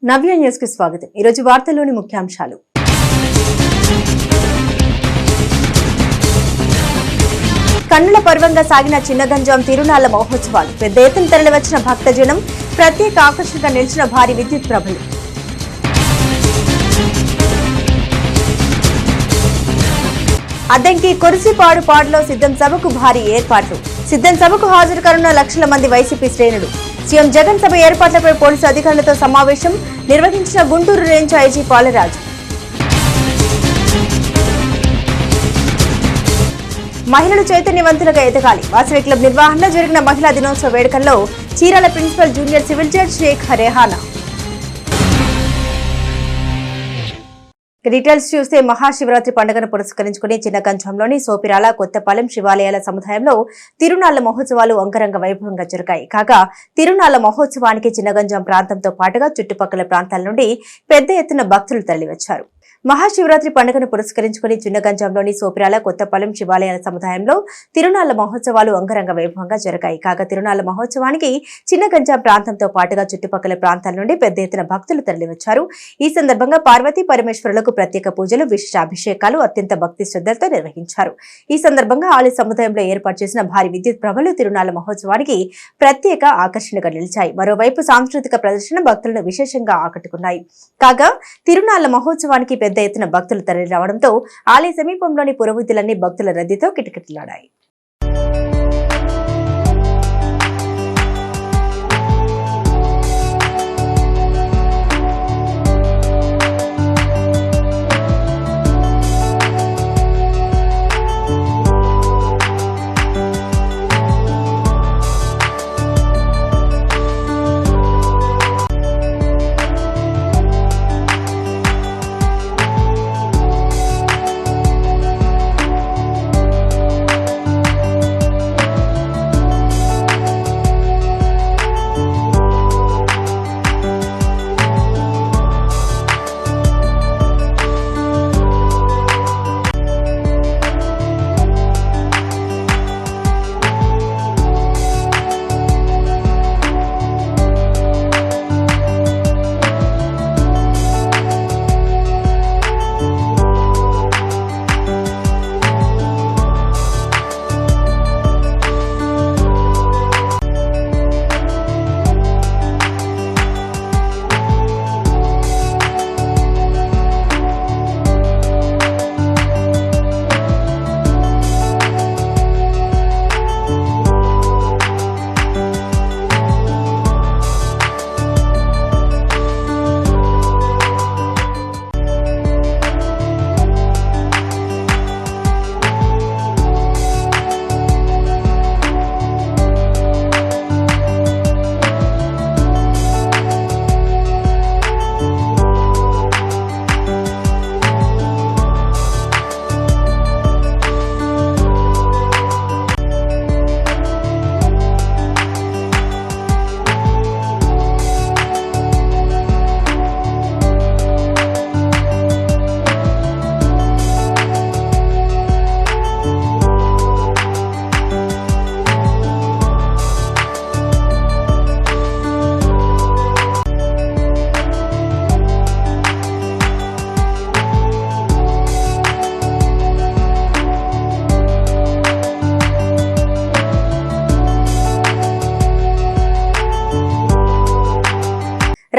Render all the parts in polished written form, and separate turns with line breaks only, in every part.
నవ్య news కి స్వాగతం। ఈ రోజు వార్తల్లోని ముఖ్యాంశాలు। కన్నుల పర్వంగా సాగిన చిన్నగంజాం తిరునాళ్ల మహోత్సవాలు పెద్ద ఎత్తున తరలివచ్చిన భక్తజనం ప్రత్యేక ఆకర్షణగా నిలిచిన భారీ విద్యుత్ ప్రభలు। అద్దంకి కురిసిపాడు పాడులో సిద్ధం సభకు భారీ ఏర్పాట్లు। సిద్ధం సభకు హాజరు కానున్న లక్షల మంది వైసీపీ శ్రేణులు। సీఎం జగన్ సభ ఏర్పాట్లపై పోలీసు అధికారులతో సమావేశం నిర్వహించిన గుంటూరు రేంజ్ ఐజీ పాలరాజు। మహిళలు చైతన్యవంతులుగా ఎదగాలి। వాసవి క్లబ్ నిర్వహణలో జరిగిన మహిళా దినోత్సవ వేడుకల్లో Chirala principal junior civil judge Sheikh Rehana. Details చూస్తే మహాశివరాత్రి పండుగను పురస్కరించుకుని చిన్నగంజాంలోని సోపిరాల కొత్తపాలెం శివాలయాల సముదాయంలో తిరునాళ్ల మహోత్సవాలు అంగరంగ వైభవంగా జరిగాయి। కాగా తిరునాళ్ల మహోత్సవానికి చిన్నగంజాం ప్రాంతంతో పాటుగా చుట్టుపక్కల ప్రాంతాల నుండి పెద్ద ఎత్తున భక్తులు తరలివచ్చారు। మహాశివరాత్రి పండుగను పురస్కరించుకుని చిన్నగంజాంలోని సోపిరాల కొత్తపాలెం శివాలయాల సముదాయంలో తిరునాళ్ల మహోత్సవాలు అంగరంగ వైభవంగా జరిగాయి। కాగా తిరునాళ్ల మహోత్సవానికి చిన్నగంజాం ప్రాంతంతో పాటుగా చుట్టుపక్కల ప్రాంతాల నుండి పెద్ద ఎత్తున భక్తులు తరలివచ్చారు। ఈ సందర్భంగా పార్వతీ పరమేశ్వరులకు ప్రత్యేక పూజలు విశిష్ట అభిషేకాలు అత్యంత భక్తి శ్రద్ధలతో నిర్వహించారు। ఈ సందర్భంగా ఆలయ సముదాయంలో ఏర్పాటు చేసిన భారీ విద్యుత్ ప్రభలు తిరునాళ్ల మహోత్సవానికి ప్రత్యేక ఆకర్షణగా నిలిచాయి। మరోవైపు సాంస్కృతిక ప్రదర్శన భక్తులను విశేషంగా ఆకట్టుకున్నాయి। కాగా తిరునాళ్ల మహోత్సవానికి పెద్ద ఎత్తున భక్తులు తరలి రావడంతో ఆలయ సమీపంలోని పురవీధులన్నీ భక్తుల రద్దీతో కిటకిటలాడాయి।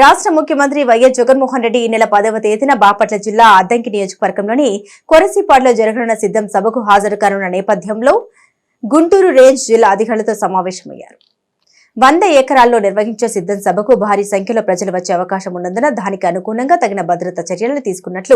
రాష్ట్ర ముఖ్యమంత్రి వైఎస్ జగన్మోహన్ రెడ్డి ఈ నెల 10వ తేదీన బాపట్ల జిల్లా అద్దంకి నియోజకవర్గంలోని కొరసిపాడులో జరగనున్న సిద్ధం సభకు హాజరు కానున్న నేపథ్యంలో గుంటూరు రేంజ్ జిల్లా అధికారులతో సమావేశమయ్యారు। 100 ఎకరాల్లో నిర్వహించే సిద్ధం సభకు భారీ సంఖ్యలో ప్రజలు వచ్చే అవకాశం ఉన్నందున దానికి అనుగుణంగా తగిన భద్రతా చర్యలు తీసుకున్నట్లు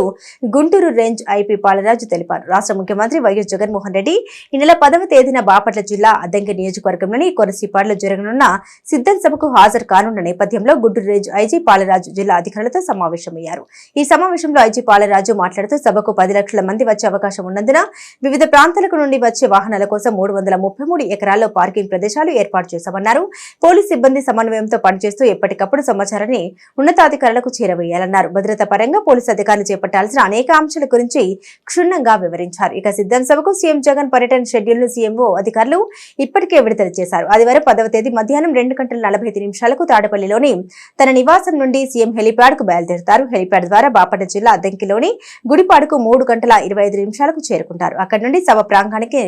గుంటూరు రేంజ్ ఐపీ పాలరాజు తెలిపారు। రాష్ట్ర ముఖ్యమంత్రి వైఎస్ జగన్మోహన్ రెడ్డి ఈ నెల 10వ తేదీన బాపట్ల జిల్లా అద్దంకి నియోజకవర్గంలోని కొరసిపాడులో జరగనున్న సిద్ధం సభకు హాజరు కానున్న నేపథ్యంలో గుంటూరు రేంజ్ ఐజీ పాలరాజు జిల్లా అధికారులతో సమావేశమయ్యారు। ఈ సమావేశంలో ఐజీ పాలరాజు మాట్లాడుతూ సభకు 10 లక్షల మంది వచ్చే అవకాశం ఉన్నందున వివిధ ప్రాంతాలకు నుండి వచ్చే వాహనాల కోసం 333 ఎకరాల్లో పార్కింగ్ ప్రదేశాలు ఏర్పాటు చేశామన్నారు। పోలీస్ సిబ్బంది సమన్వయంతో పనిచేస్తూ ఎప్పటికప్పుడు సమాచారాన్ని ఉన్నతాధికారులకు చేరవేయాలన్నారు. భద్రతా పరంగా పోలీసు అధికారులు చేపట్టాల్సిన అనేక అంశాల గురించి క్షుణ్ణంగా వివరించారు. ఇక సిద్ధం సభకు సీఎం జగన్ పర్యటన షెడ్యూల్ ను సీఎంఓ అధికారులు ఇప్పటికే విడుదల చేశారు. ఆదివారం 10వ తేదీ మధ్యాహ్నం 2:45 తాడపల్లిలోని తన నివాసం నుండి సీఎం హెలిప్యాడ్ కు బయలుదేరుతారు. హెలిప్యాడ్ ద్వారా బాపట్ల జిల్లా అద్దంకిలోని గుడిపాడుకు 3:25 చేరుకుంటారు. అక్కడి నుండి సభ ప్రాంగణానికి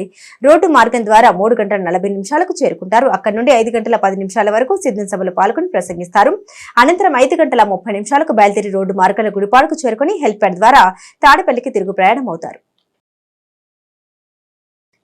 రోడ్డు మార్గం ద్వారా 3:40 చేరుకుంటారు. అక్కడి నుండి 5:10 వరకు సిద్ధం సభలో పాల్గొని ప్రసంగిస్తారు. అనంతరం 5:30 బయలుదేరి రోడ్డు మార్గాల గుడిపాడుకు చేరుకుని హెలిప్యాడ్ ద్వారా తాడపల్లికి తిరుగు ప్రయాణం అవుతారు.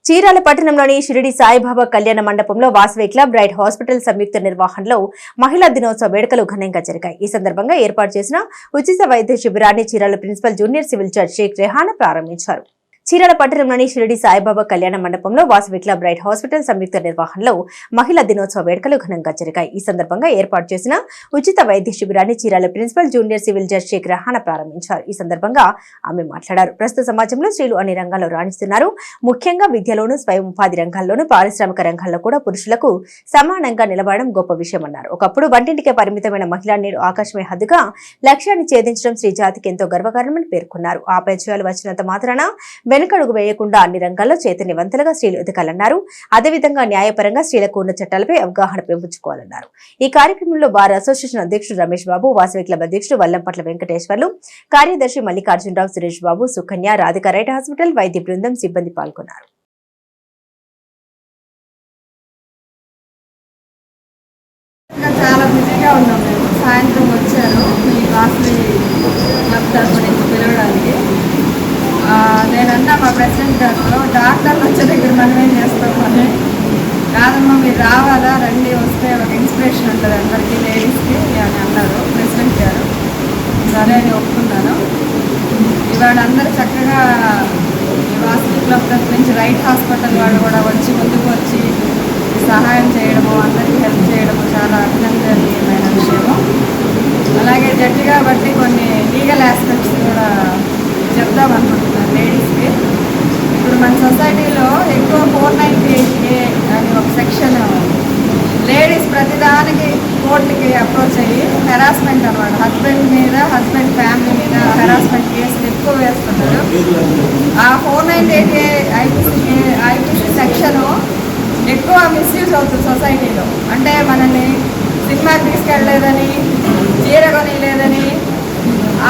చీరాల పట్టణంలోని షిరిడి సాయిబాబా కళ్యాణ మండపంలో వాసవి క్లబ్, రైట్ హాస్పిటల్ సంయుక్త నిర్వహణలో మహిళా దినోత్సవ వేడుకలు ఘనంగా జరిగాయి. ఈ సందర్భంగా ఏర్పాటు చేసిన ఉచిత వైద్య శిబిరాన్ని Chirala principal junior civil judge Sheikh Rehana ప్రారంభించారు. చీరాల పట్టణంలోని షిరిడి సాయిబాబా కళ్యాణ మండపంలో వాసవి క్లబ్, రైట్ హాస్పిటల్ సంయుక్త నిర్వహణలో మహిళా దినోత్సవ వేడుకలు ఘనంగా జరిగాయి. ఈ సందర్భంగా ఏర్పాటు చేసిన ఉచిత వైద్య శిబిరాన్ని Chirala principal junior civil judge Sheikh Rehana ప్రారంభించారు. ఈ సందర్భంగా ఆమె మాట్లాడారు. ప్రస్తుత సమాజంలో స్త్రీలు అన్ని రంగాల్లో రాణిస్తున్నారు. ముఖ్యంగా విద్యలోను, స్వయం ఉపాధి రంగాల్లోనూ, పారిశ్రామిక రంగాల్లో కూడా పురుషులకు సమానంగా నిలబడడం గొప్ప విషయమన్నారు. ఒకప్పుడు వంటింటికే పరిమితమైన మహిళా నేడు ఆకాశమే హద్దుగా లక్ష్యాన్ని ఛేదించడం స్త్రీ జాతికి ఎంతో గర్వకారణమని పేర్కొన్నారు. ఆ పరిచయాలు వచ్చినంత మాత్రాన వెనుకడుగు వేయకుండా అన్ని రంగాల్లో చైతన్యవంతులుగా స్త్రీలు ఎదగాలన్నారు. అదేవిధంగా న్యాయపరంగా స్త్రీలకు ఉన్న చట్టాలపై అవగాహన పెంపుకోవాలన్నారు. ఈ కార్యక్రమంలో బార్ అసోసియేషన్ అధ్యక్షుడు రమేష్ బాబు, వాసవి క్లబ్ అధ్యక్షుడు వల్లంపట్ల వెంకటేశ్వర్లు, కార్యదర్శి మల్లికార్జునరావు, సురేష్ బాబు, సుకన్య, రాధిక, రైట్ హాస్పిటల్ వైద్య బృందం సిబ్బంది పాల్గొన్నారు.
చాలా బిజీగా ఉన్నాం. మేము సాయంత్రం వచ్చాను ఈ వాసవి క్లబ్ తరఫున పిలవడానికి. నేనన్నా మా ప్రెసిడెంట్ గారితో, డాక్టర్లు వచ్చే దగ్గర మనం ఏం చేస్తామని, కాదమ్మా మీరు రావాలా, రండి, వస్తే ఒక ఇన్స్పిరేషన్ ఉంటుంది అందరికీ, లేడీస్కి అని అన్నారు ప్రెసిడెంట్ గారు. సరే అని ఒప్పుకున్నాను. ఇవాళ అందరూ చక్కగా ఈ వాసవి క్లబ్ తరఫు నుంచి రైట్ హాస్పిటల్ వాళ్ళు కూడా వచ్చి ముందుకు వచ్చి సహాయం చేయడము, అందరికీ హెల్ప్ చేయడము చాలా అభినందనీయమైన విషయము. అలాగే జడ్జి కాబట్టి కొన్ని లీగల్ ఆస్పెక్ట్స్ కూడా చెప్దామనుకుంటున్నాను లేడీస్కి. ఇప్పుడు మన సొసైటీలో ఎక్కువ 498A అని ఒక సెక్షన్, లేడీస్ ప్రతిదానికి కోర్టుకి అప్రోచ్ అయ్యి హెరాస్మెంట్ అన్నమాట, హస్బెండ్ ఫ్యామిలీ మీద హెరాస్మెంట్ కేసులు ఎక్కువ వేస్తున్నారు. ఆ 498A ఐపీసీ సెక్షను ఎక్కువ మిస్యూజ్ అవుతుంది సొసైటీలో. అంటే మనల్ని సినిమాకి తీసుకెళ్ళలేదని, చీర కొనిలేదని,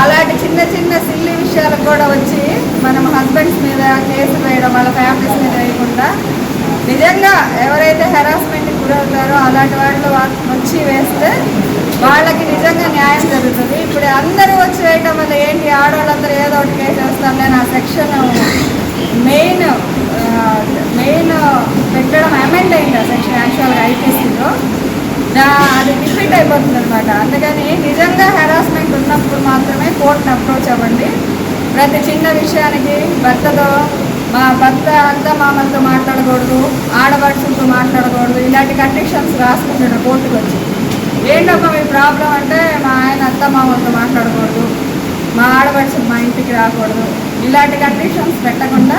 అలాంటి చిన్న చిన్న సిల్లీ విషయాలకు కూడా వచ్చి మనం హస్బెండ్స్ మీద కేసు వేయడం, వాళ్ళ ఫ్యామిలీస్ మీద వేయకుండా నిజంగా ఎవరైతే హెరాస్మెంట్కి గురవుతారో అలాంటి వాళ్ళు వచ్చి వేస్తే వాళ్ళకి నిజంగా న్యాయం జరుగుతుంది. ఇప్పుడు అందరూ వచ్చి వేయటం వల్ల ఏంటి, ఆడవాళ్ళందరూ ఏదో ఒకటి కేసు వేస్తాం నేను ఆ సెక్షన్ మెయిన్ పెట్టడం అమెండ్ అయింది. ఆ సెక్షన్ యాక్చువల్గా ఐపీసీలో అది రిపీట్ అయిపోతుంది అనమాట. అందుకని నిజంగా హెరాస్మెంట్ ఉన్నప్పుడు మాత్రమే కోర్టును అప్రోచ్ అవ్వండి. ప్రతి చిన్న విషయానికి భర్తతో, మా భర్త అత్తమామలతో మాట్లాడకూడదు, ఆడపడుచులతో మాట్లాడకూడదు, ఇలాంటి కండిషన్స్ రాసుకుంటాడు కోర్టుకు వచ్చి. ఏంటమ్మా మీ ప్రాబ్లం అంటే, మా ఆయన అత్తమామలతో మాట్లాడకూడదు, మా ఆడపడుచులు మా ఇంటికి రాకూడదు, ఇలాంటి కండిషన్స్ పెట్టకుండా,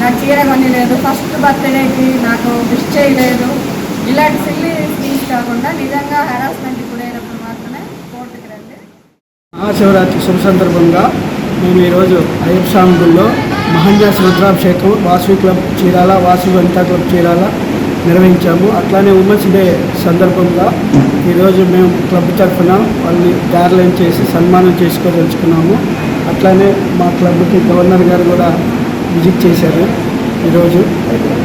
నాకు చీర కొనిలేదు, ఫస్ట్ బర్త్డేకి నాకు విష్ చేయలేదు, ఇలాంటి సిల్లీ థింగ్స్ కాకుండా నిజంగా హెరాస్మెంట్ గురైనప్పుడు మాత్రమే కోర్టుకి రండి.
మహాశివరాత్రి శుభ సందర్భంగా మేము ఈరోజు అయ్యప్ప స్వామి గుడిలో మహాన్యాస రుద్రాభిషేకం వాసవి క్లబ్ చీరాల, వాసవి వనితా క్లబ్ చీరాల నిర్వహించాము. అట్లానే ఉమెన్స్ డే సందర్భంగా ఈరోజు మేము క్లబ్ తరఫున వాళ్ళని గార్లైన్ చేసి సన్మానం చేసుకోదలుచుకున్నాము. అట్లానే మా క్లబ్కి గవర్నర్ గారు కూడా విజిట్ చేశారు. ఈరోజు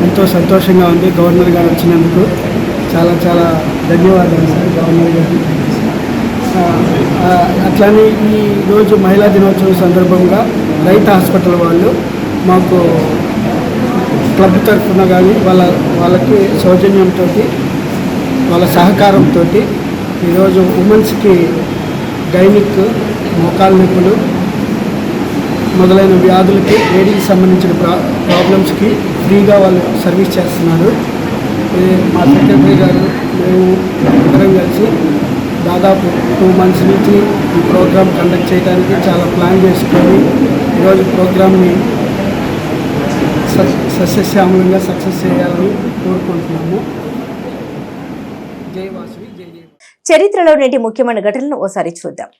ఎంతో సంతోషంగా ఉంది గవర్నర్ గారు వచ్చినందుకు. చాలా చాలా ధన్యవాదాలు సార్ గవర్నర్ గారికి. అట్లానే ఈరోజు మహిళా దినోత్సవం సందర్భంగా రైట్ హాస్పిటల్ వాళ్ళు మాకు క్లబ్ తరఫున కానీ వాళ్ళకి సౌజన్యంతో, వాళ్ళ సహకారంతో ఈరోజు ఉమెన్స్కి గైనిక్, మోకాళ్ళ నొప్పులు మొదలైన వ్యాధులకి, లేడీకి సంబంధించిన ప్రాబ్లమ్స్కి ఫ్రీగా వాళ్ళు సర్వీస్ చేస్తున్నారు. మా సెక్రటరీ గారు మేము అందరం కలిసి దాదాపు 2 months నుంచి ఈ ప్రోగ్రామ్ కండక్ట్ చేయడానికి చాలా ప్లాన్ చేసుకొని ఈరోజు ప్రోగ్రామ్ని సస్యశ్యామలంగా సక్సెస్ చేయాలని కోరుకుంటున్నాము. జై
చరిత్రలో నేటి ముఖ్యమైన ఘటనలను ఓసారి చూద్దాం.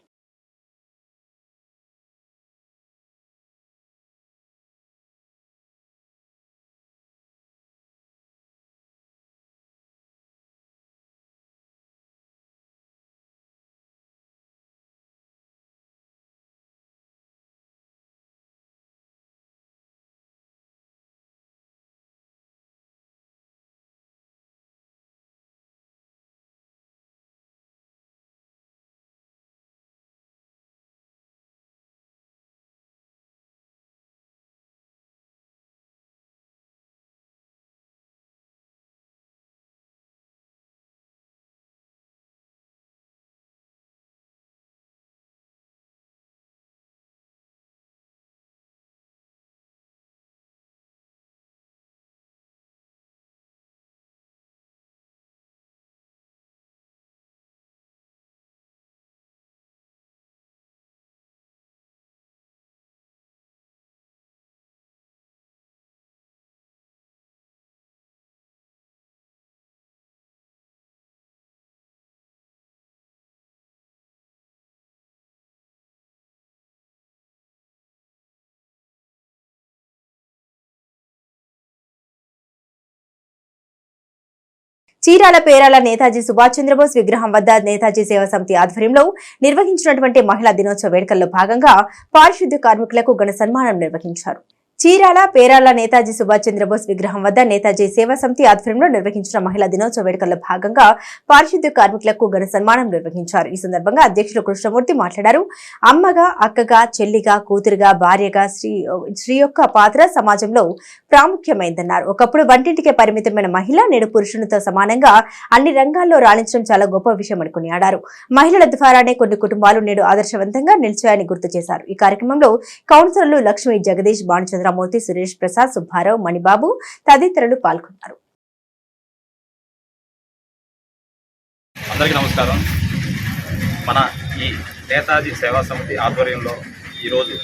చీరాల పేరాల నేతాజీ సుభాష్ చంద్రబోస్ విగ్రహం వద్ద నేతాజీ సేవా సమితి ఆధ్వర్యంలో నిర్వహించినటువంటి మహిళా దినోత్సవ వేడుకల్లో భాగంగా పారిశుద్ధ్య కార్మికులకు ఘన సన్మానం నిర్వహించారు. చీరాల పేరాల నేతాజీ సుభాష్ చంద్రబోస్ విగ్రహం వద్ద నేతాజీ సేవా సమితి ఆధ్వర్యంలో నిర్వహించిన మహిళా దినోత్సవ వేడుకల్లో భాగంగా పారిశుద్ధ్య కార్మికులకు ఘన సన్మానం నిర్వహించారు. ఈ సందర్భంగా అధ్యక్షులు కృష్ణమూర్తి మాట్లాడారు. అమ్మగా, అక్కగా, చెల్లిగా, కూతురుగా, భార్యగా స్త్రీ యొక్క పాత్ర సమాజంలో ప్రాముఖ్యమైందన్నారు. ఒకప్పుడు వంటింటికే పరిమితమైన మహిళ నేడు పురుషునితో సమానంగా అన్ని రంగాల్లో రాణించడం చాలా గొప్ప విషయం అని కొనియాడారు. మహిళల ద్వారానే కొన్ని కుటుంబాలు నేడు ఆదర్శవంతంగా నిలిచాయని గుర్తు చేశారు. ఈ కార్యక్రమంలో కౌన్సిలర్లు లక్ష్మీ, జగదీష్, బాణచంద్రమూర్తి, సురేష్ ప్రసాద్, సుబ్బారావు, మణిబాబు తదితరులు పాల్గొన్నారు.
అందరికీ నమస్కారం. మన ఈ నేతాజీ సేవా సమితి ఆధ్వర్యంలో ఈరోజు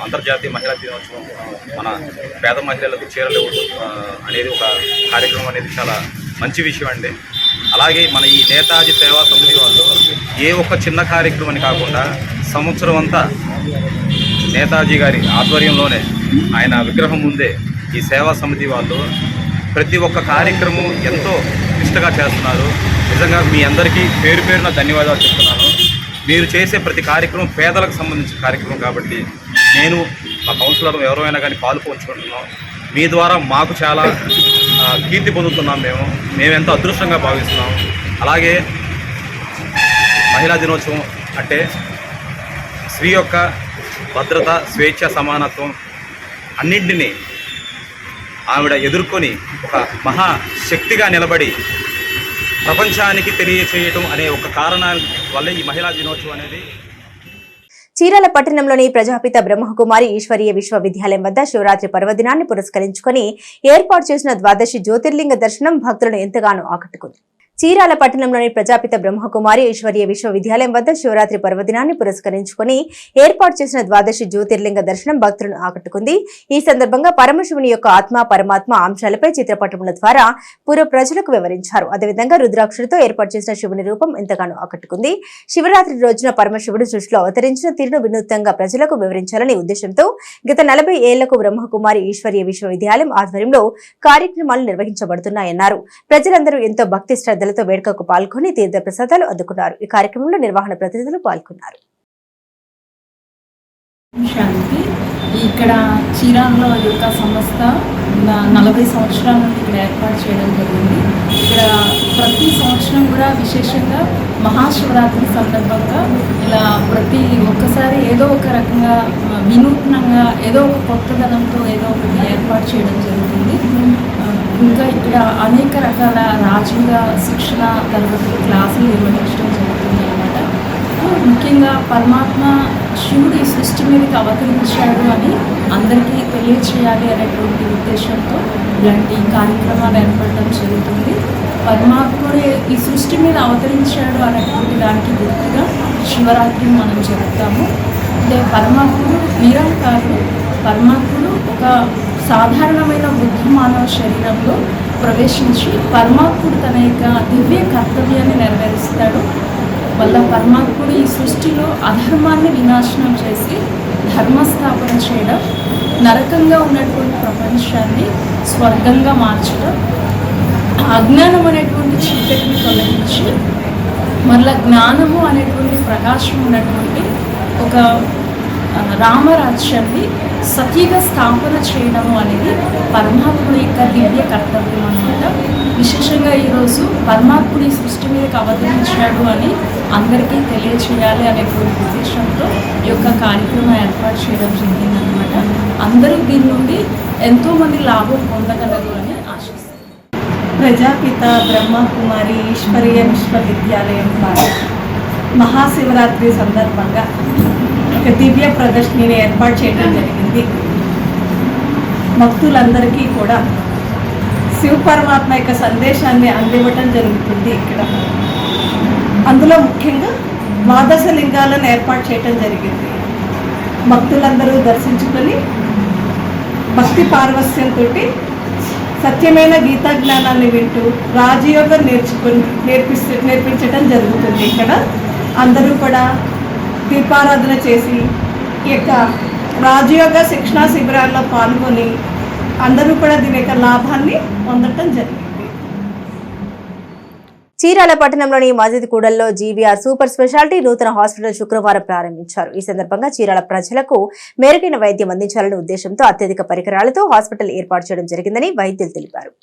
అంతర్జాతీయ మహిళా దినోత్సవం మన పేద మహిళలకు చీరలు అనేది ఒక కార్యక్రమం అనేది చాలా మంచి విషయం అండి. అలాగే మన ఈ నేతాజీ సేవా సమితి వాళ్ళు ఏ ఒక్క చిన్న కార్యక్రమం అని కాకుండా సంవత్సరం అంతా నేతాజీ గారి ఆధ్వర్యంలోనే ఆయన విగ్రహం ముందే ఈ సేవా సమితి వాళ్ళు ప్రతి ఒక్క కార్యక్రమం ఎంతో నిష్టగా చేస్తున్నారు. నిజంగా మీ అందరికీ పేరు పేరున ధన్యవాదాలు చెప్తున్నాను. మీరు చేసే ప్రతి కార్యక్రమం పేదలకు సంబంధించిన కార్యక్రమం కాబట్టి నేను మా కౌన్సిలర్ ఎవరైనా కానీ పాలు పంచుకుంటున్నాం. మీ ద్వారా మాకు చాలా కీర్తి పొందుతున్నాం. మేము ఎంతో అదృష్టంగా భావిస్తున్నాం. అలాగే మహిళా దినోత్సవం అంటే స్త్రీ యొక్క భద్రత, స్వేచ్ఛ, సమానత్వం అన్నింటినీ ఆవిడ ఎదుర్కొని ఒక మహాశక్తిగా నిలబడి ప్రపంచానికి తెలియచేయటం అనే ఒక కారణాల వల్ల ఈ మహిళా దినోత్సవం అనేది.
చీరాల పట్టణంలోని ప్రజాపిత బ్రహ్మకుమారి ఈశ్వరీయ విశ్వవిద్యాలయం వద్ద శివరాత్రి పర్వదినాన్ని పురస్కరించుకొని ఏర్పాటు చేసిన ద్వాదశి జ్యోతిర్లింగ దర్శనం భక్తులను ఎంతగానో ఆకట్టుకుంది. చీరాల పట్టణంలోని ప్రజాపిత బ్రహ్మకుమారి ఈశ్వరీయ విశ్వవిద్యాలయం వద్ద శివరాత్రి పర్వదినాన్ని పురస్కరించుకొని ఏర్పాటు చేసిన ద్వాదశి జ్యోతిర్లింగ దర్శనం భక్తులను ఆకట్టుకుంది. ఈ సందర్భంగా పరమశివుని యొక్క ఆత్మ, పరమాత్మ అంశాలపై చిత్రపటముల ద్వారా పూర్వ ప్రజలకు వివరించారు. అదేవిధంగా రుద్రాక్షులతో ఏర్పాటు చేసిన శివుని రూపం ఎంతగానో ఆకట్టుకుంది. శివరాత్రి రోజున పరమశివుడు సృష్టిలో అవతరించిన తీరును వినూత్నంగా ప్రజలకు వివరించాలని ఉద్దేశంతో గత 40 ఏళ్లకు బ్రహ్మకుమారి ఈశ్వరీయ విశ్వవిద్యాలయం ఆధ్వర్యంలో కార్యక్రమాలు నిర్వహించబడుతున్నాయన్నారు. ప్రజలందరూ ఎంతో భక్తి శ్రద్ధ వేడుకకు పాల్గొని తీర్థ ప్రసాదాలు అందుకున్నారు. ఈ కార్యక్రమంలో నిర్వహణ ప్రతినిధులు పాల్గొన్నారు.
ఇక్కడ చీరాలలో యొక్క సంస్థ 40 సంవత్సరాల నుండి ఇక్కడ ఏర్పాటు చేయడం జరిగింది. ఇక్కడ ప్రతి సంవత్సరం కూడా విశేషంగా మహాశివరాత్రి సందర్భంగా ఇలా ప్రతి ఒక్కసారి ఏదో ఒక రకంగా వినూత్నంగా ఏదో ఒక కొత్తదనంతో ఏదో ఒకటి ఏర్పాటు చేయడం జరుగుతుంది. ఇంకా ఇక్కడ అనేక రకాల రాజుల శిక్షణ తరగతులు క్లాసులు నిర్వహించడం జరుగుతుంది అన్నమాట. ముఖ్యంగా పరమాత్మ శివుడు ఈ సృష్టి మీదకి అవతరించాడు అని అందరికీ తెలియచేయాలి అనేటువంటి ఉద్దేశంతో ఇలాంటి కార్యక్రమాలు ఏర్పడడం జరుగుతుంది. పరమాత్ముడు ఈ సృష్టి మీద అవతరించాడు అనేటువంటి దానికి గుర్తుగా శివరాత్రిని మనం జరుపుతాము. అంటే పరమాత్ముడు నిరంకారుడు. పరమాత్ముడు ఒక సాధారణమైన వృద్ధ మానవ శరీరంలో ప్రవేశించి పరమాత్ముడు తన యొక్క దివ్య కర్తవ్యాన్ని నెరవేరుస్తాడు. వల్ల పరమాత్ముడు ఈ సృష్టిలో అధర్మాన్ని వినాశనం చేసి ధర్మస్థాపన చేయడం, నరకంగా ఉన్నటువంటి ప్రపంచాన్ని స్వర్గంగా మార్చడం, అజ్ఞానం అనేటువంటి చీకటిని తొలగించి మరలా జ్ఞానము అనేటువంటి ప్రకాశం ఉన్నటువంటి ఒక రామరాజ్యాన్ని సతీగా స్థాపన చేయడము అనేది పరమాత్ముడి యొక్క దివ్య కర్తవ్యం అన్నమాట. విశేషంగా ఈరోజు పరమాత్ముడు ఈ సృష్టి మీదకి అవతరించాడు అని అందరికీ తెలియచేయాలి అనేటువంటి ఉద్దేశంతో ఈ యొక్క కార్యక్రమం ఏర్పాటు చేయడం జరిగిందనమాట. అందరూ దీని నుండి ఎంతోమంది లాభం పొందగలరు అని ఆశిస్తారు.
ప్రజాపిత బ్రహ్మకుమారి ఈశ్వరీయ విశ్వవిద్యాలయం వారి మహాశివరాత్రి సందర్భంగా ఒక దివ్య ప్రదర్శనని ఏర్పాటు చేయడం జరిగింది. భక్తులందరికీ కూడా శివ పరమాత్మ యొక్క సందేశాన్ని అందివ్వటం జరుగుతుంది. ఇక్కడ అందులో ముఖ్యంగా ద్వాదశ లింగాలను ఏర్పాటు చేయటం జరిగింది. భక్తులందరూ దర్శించుకొని భక్తి పారవస్యంతో సత్యమైన గీతా జ్ఞానాన్ని వింటూ రాజయోగం నేర్పించడం జరుగుతుంది. ఇక్కడ అందరూ కూడా దీపారాధన చేసి ఈ యొక్క రాజయోగ శిక్షణా శిబిరాల్లో పాల్గొని అందరూ కూడా దీని యొక్క లాభాన్ని పొందటం జరిగింది.
చీరాల పట్టణంలోని మస్జిద్ కూడల్లో జీవీఆర్ సూపర్ స్పెషాలిటీ నూతన హాస్పిటల్ శుక్రవారం ప్రారంభించారు. ఈ సందర్భంగా చీరాల ప్రజలకు మెరుగైన వైద్యం అందించాలనే ఉద్దేశంతో అత్యధిక పరికరాలతో హాస్పిటల్ ఏర్పాటు చేయడం జరిగిందని వైద్యులు తెలిపారు.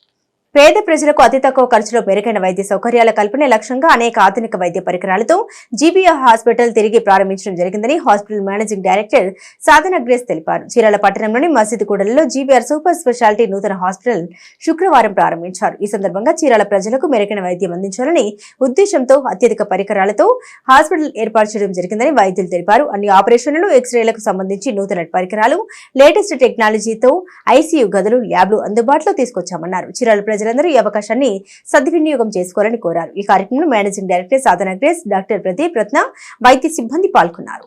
పేద ప్రజలకు అతి తక్కువ ఖర్చులో మెరుగైన వైద్య సౌకర్యాల కల్పనే లక్ష్యంగా అనేక ఆధునిక వైద్య పరికరాలతో జీబీఆర్ హాస్పిటల్ తిరిగి ప్రారంభించడం జరిగిందని హాస్పిటల్ మేనేజింగ్ డైరెక్టర్ సాధన గ్రేస్ తెలిపారు. చీరాల పట్టణంలోని మస్జిద్ కూడలిలో జీబీఆర్ సూపర్ స్పెషాలిటీ నూతన హాస్పిటల్ శుక్రవారం ప్రారంభించారు. ఈ సందర్భంగా చీరాల ప్రజలకు మెరుగైన వైద్యం అందించాలని ఉద్దేశంతో అత్యధిక పరికరాలతో హాస్పిటల్ ఏర్పాటు చేయడం జరిగిందని వైద్యులు తెలిపారు. అన్ని ఆపరేషన్లు, ఎక్స్రేలకు సంబంధించి నూతన పరికరాలు, లేటెస్ట్ టెక్నాలజీతో ఐసీయూ గదులు, ల్యాబ్లు అందుబాటులో తీసుకొచ్చామన్నారు. చీరాల ప్రజలందరూ ఈ అవకాశాన్ని సద్వినియోగం చేసుకోవాలని కోరారు. ఈ కార్యక్రమంలో మేనేజింగ్ డైరెక్టర్ సాధన గ్రేస్, డాక్టర్ ప్రదీప్ రత్న, వైద్య సిబ్బంది పాల్గొన్నారు.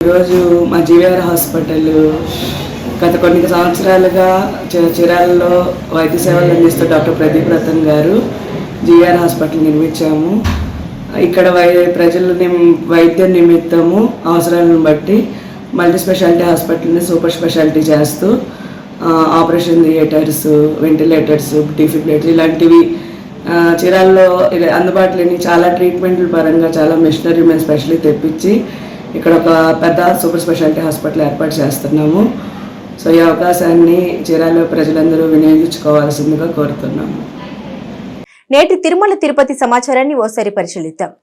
ఈరోజు మా జీవీఆర్ హాస్పిటల్ గత కొన్ని సంవత్సరాలుగా చీరాలలో వైద్య సేవలు అందిస్తూ డాక్టర్ ప్రదీప్ రతన్ గారు జీవీఆర్ హాస్పిటల్ నిర్మించాము. ఇక్కడ ప్రజల వైద్య నిమిత్తము అవసరాలను బట్టి మల్టీ స్పెషాలిటీ హాస్పిటల్ని సూపర్ స్పెషాలిటీ చేస్తూ ఆపరేషన్ థియేటర్స్, వెంటిలేటర్స్, డిఫిబ్రిలేటర్స్ ఇలాంటివి చీరాల్లో అందుబాటులో చాలా ట్రీట్మెంట్ల పరంగా చాలా మిషనరీ మేము స్పెషల్లీ తెప్పించి ఇక్కడ ఒక పెద్ద సూపర్ స్పెషాలిటీ హాస్పిటల్ ఏర్పాటు చేస్తున్నాము. సో ఈ అవకాశాన్ని చీరాల ప్రజలందరూ వినియోగించుకోవాల్సిందిగా కోరుతున్నాము.
నేటి తిరుమల తిరుపతి సమాచారాన్ని ఓసారి పరిశీలిద్దాం.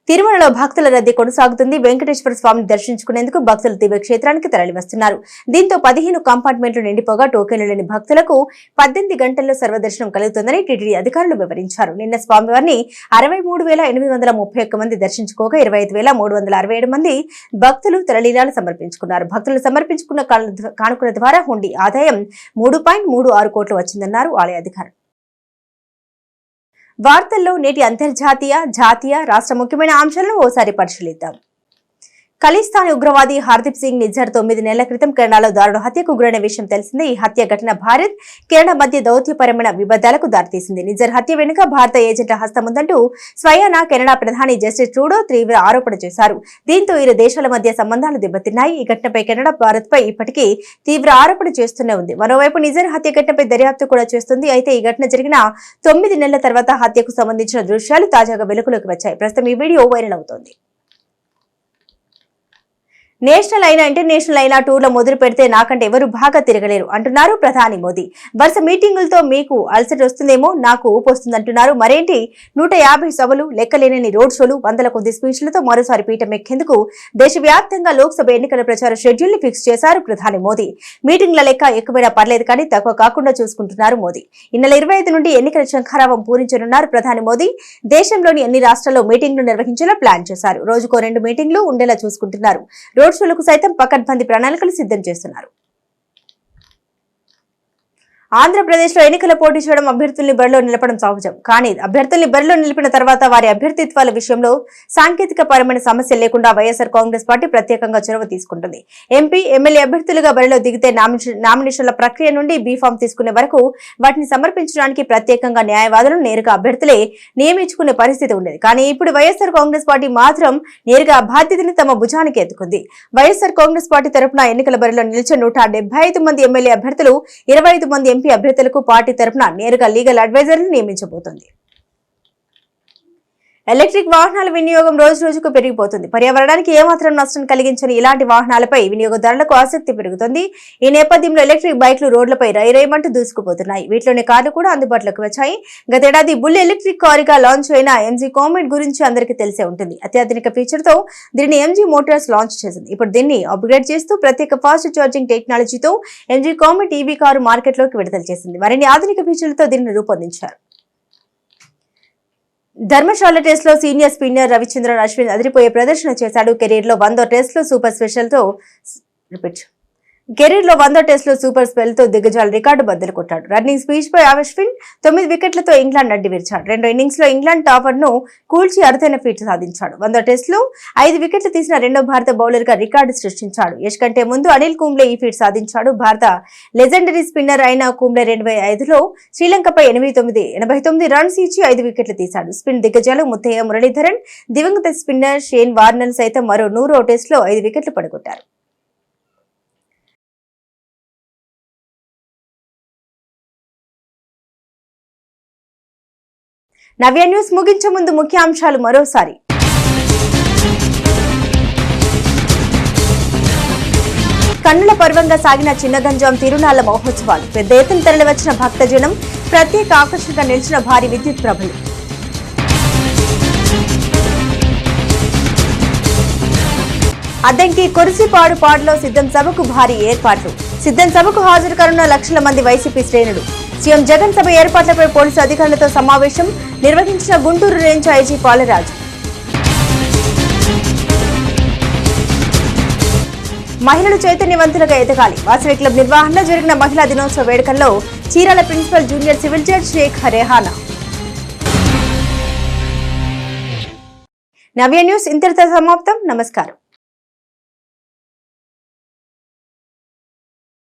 తిరుమలలో భక్తుల రద్దీ కొనసాగుతుంది. వెంకటేశ్వర స్వామిని దర్శించుకునేందుకు భక్తులు దివ్యక్షేత్రానికి తరలివస్తున్నారు. దీంతో 15 కంపార్ట్మెంట్లు నిండిపోగా టోకెన్లు లేని భక్తులకు 18 గంటల్లో సర్వదర్శనం కలుగుతుందని టీటీడీ అధికారులు వివరించారు. నిన్న స్వామివారిని 63,831 మంది దర్శించుకోగా 25,367 మంది భక్తులు తలలీలాలు సమర్పించుకున్నారు. భక్తులు సమర్పించుకున్న కానుకల ద్వారా హుండీ ఆదాయం 3.36 కోట్లు వచ్చిందన్నారు ఆలయ అధికారులు. వార్తల్లో నేటి అంతర్జాతీయ, జాతీయ, రాష్ట్ర ముఖ్యమైన అంశాలను ఓసారి పరిశీలిద్దాం. ఖలిస్తానీ ఉగ్రవాది హర్దీప్ సింగ్ నిజ్జర్ 9 నెలల క్రితం కెనడాలో దారుణ హత్యకు గురైన విషయం తెలిసిందే. ఈ హత్య ఘటన భారత్, కెనడా మధ్య దౌత్యపరమైన వివాదాలకు దారితీసింది. నిజ్జర్ హత్య వెనుక భారత ఏజెంట్ల హస్తం ఉందంటూ స్వయాన కెనడా ప్రధాని జస్టిన్ ట్రూడో తీవ్ర ఆరోపణ చేశారు. దీంతో ఇరు దేశాల మధ్య సంబంధాలు దెబ్బతిన్నాయి. ఈ ఘటనపై కెనడా భారత్పై ఇప్పటికీ తీవ్ర ఆరోపణ చేస్తూనే ఉంది. మరోవైపు నిజ్జర్ హత్య ఘటనపై దర్యాప్తు కూడా చేస్తుంది. అయితే ఈ ఘటన జరిగిన 9 నెలల తర్వాత హత్యకు సంబంధించిన దృశ్యాలు తాజాగా వెలుగులోకి వచ్చాయి. ప్రస్తుతం ఈ వీడియో వైరల్ అవుతోంది. నేషనల్ అయినా ఇంటర్నేషనల్ అయినా టూర్లో మొదలు పెడితే నాకంటే ఎవరు బాగా తిరగలేరు అంటున్నారు ప్రధాని మోదీ. వరుస మీటింగులతో మీకు అలసట వస్తుందేమో, నాకు ఊపు వస్తుందంటున్నారు. మరేంటి 150 సభలు, లెక్కలేనని రోడ్ షోలు, వందల కొద్ది స్పీచ్లతో మరోసారి పీఠం ఎక్కేందుకు దేశవ్యాప్తంగా లోక్సభ ఎన్నికల ప్రచార షెడ్యూల్ ని ఫిక్స్ చేశారు ప్రధాని మోదీ. మీటింగ్ల లెక్క ఎక్కువైనా పర్లేదు కానీ తక్కువ కాకుండా చూసుకుంటున్నారు మోదీ. ఈ నెల 25 నుండి ఎన్నికల శంఖారావం పూరించనున్నారు ప్రధాని మోదీ. దేశంలోని అన్ని రాష్ట్రాల్లో మీటింగ్లు నిర్వహించేలా ప్లాన్ చేశారు. రోజుకో 2 మీటింగ్లు ఉండేలా చూసుకుంటున్నారు. రోడ్ షోలకు సైతం పకడ్బందీ ప్రణాళికలు సిద్ధం చేస్తున్నారు. ఆంధ్రప్రదేశ్లో ఎన్నికల పోటీ చేయడం అభ్యర్థుల్ని బరిలో నిలపడం సహజం. కానీ అభ్యర్థుల్ని బరిలో నిలిపిన తర్వాత వారి అభ్యర్థిత్వాల విషయంలో సాంకేతిక పరమైన సమస్య లేకుండా వైఎస్ఆర్ కాంగ్రెస్ పార్టీ ప్రత్యేకంగా చొరవ తీసుకుంటుంది. ఎంపీ, ఎమ్మెల్యే అభ్యర్థులుగా బరిలో దిగితే నామినేషన్ల ప్రక్రియ నుండి బీఫామ్ తీసుకునే వరకు వాటిని సమర్పించడానికి ప్రత్యేకంగా న్యాయవాదులను నేరుగా అభ్యర్థులే నియమించుకునే పరిస్థితి ఉండేది. కానీ ఇప్పుడు వైఎస్ఆర్ కాంగ్రెస్ పార్టీ మాత్రం నేరుగా బాధ్యతని తమ భుజానికి ఎత్తుకుంది. వైఎస్ఆర్ కాంగ్రెస్ పార్టీ తరఫున ఎన్నికల బరిలో నిలిచిన 175 మంది ఎమ్మెల్యే అభ్యర్థులు, 25 మంది ఎంపీ అభ్యర్థులకు పార్టీ తరఫున నేరుగా లీగల్ అడ్వైజర్లు నియమించబోతోంది. ఎలక్ట్రిక్ వాహనాల వినియోగం రోజు రోజుకు పెరిగిపోతుంది. పర్యావరణానికి ఏమాత్రం నష్టం కలిగించని ఇలాంటి వాహనాలపై వినియోగదారులకు ఆసక్తి పెరుగుతుంది. ఈ నేపథ్యంలో ఎలక్ట్రిక్ బైక్లు రోడ్లపై రైమంటూ దూసుకుపోతున్నాయి. వీటిలోని కార్లు కూడా అందుబాటులోకి వచ్చాయి. గతేడాది బుల్ ఎలక్ట్రిక్ కారుగా లాంచ్ అయిన ఎంజీ కామెట్ గురించి అందరికీ తెలిసే ఉంటుంది. అత్యాధునిక ఫీచర్తో దీనిని ఎంజీ మోటార్స్ లాంచ్ చేసింది. ఇప్పుడు దీన్ని అప్గ్రేడ్ చేస్తూ ప్రత్యేక ఫాస్ట్ ఛార్జింగ్ టెక్నాలజీతో ఎంజీ కామెట్ ఈవీ కారు మార్కెట్లోకి విడుదల చేసింది. మరిన్ని ఆధునిక ఫీచర్లతో దీనిని రూపొందించారు. ధర్మశాల టెస్ట్ లో సీనియర్ స్పిన్నర్ రవిచంద్రన్ అశ్విన్ అదిరిపోయే ప్రదర్శన చేశాడు. కెరీర్ లో 100 టెస్ట్ లో సూపర్ స్పెల్ తో దిగ్గజాల రికార్డు బద్దలు కొట్టాడు. రన్నింగ్ స్పీడ్ పై అశ్విన్ 9 వికెట్లతో ఇంగ్లాండ్ నడ్డి విరిచాడు. 2 ఇన్నింగ్స్ లో ఇంగ్లాండ్ టాపర్ ను కూల్చి అరుదైన ఫీట్ సాధించాడు. 100 టెస్ట్ లో 5 వికెట్లు తీసిన రెండో భారత బౌలర్ గా రికార్డు సృష్టించాడు. యష్ కంటే ముందు అనిల్ కుంబ్లే ఈ ఫీట్ సాధించాడు. భారత లెజెండరీ స్పిన్నర్ అయిన కుంబ్లే 2005లో శ్రీలంకపై 89 రన్స్ ఇచ్చి 5 వికెట్లు తీశాడు. స్పిన్ దిగ్గజాలు ముత్తయ్య మురళీధరన్, దివంగత స్పిన్నర్ షేన్ వార్నర్ సైతం మరో 100వ టెస్ట్ లో 5 వికెట్లు పడగొట్టారు. నవ్య న్యూస్ ముగించే ముందు ముఖ్యాంశాలు మరోసారి. కన్నుల పర్వంగా సాగిన చిన్నగంజాం తిరునాళ్ల మహోత్సవాలు. పెద్ద ఎత్తున తరలివచ్చిన భక్తజనం, ప్రత్యేక ఆకర్షణగా నిలిచిన భారీ విద్యుత్ ప్రభలు. అద్దంకి కొరిసిపాడు పాడులో సిద్ధం సభకు భారీ ఏర్పాట్లు. సిద్ధం సభకు హాజరు కానున్న లక్షల మంది వైసీపీ శ్రేణులు. సీఎం జగన్ సభ ఏర్పాట్లపై పోలీసు అధికారులతో సమావేశం నిర్వహించిన గుంటూరు రేంజ్ ఐజీ పాలరాజు. మహిళలు చైతన్యవంతులుగా ఎదగాలి. వాసవి క్లబ్ నిర్వహణలో జరిగిన మహిళా దినోత్సవ వేడుకల్లో Chirala principal junior civil judge Shaik Rehana. Navya news ఇంతటితో సమాప్తం. నమస్కారం.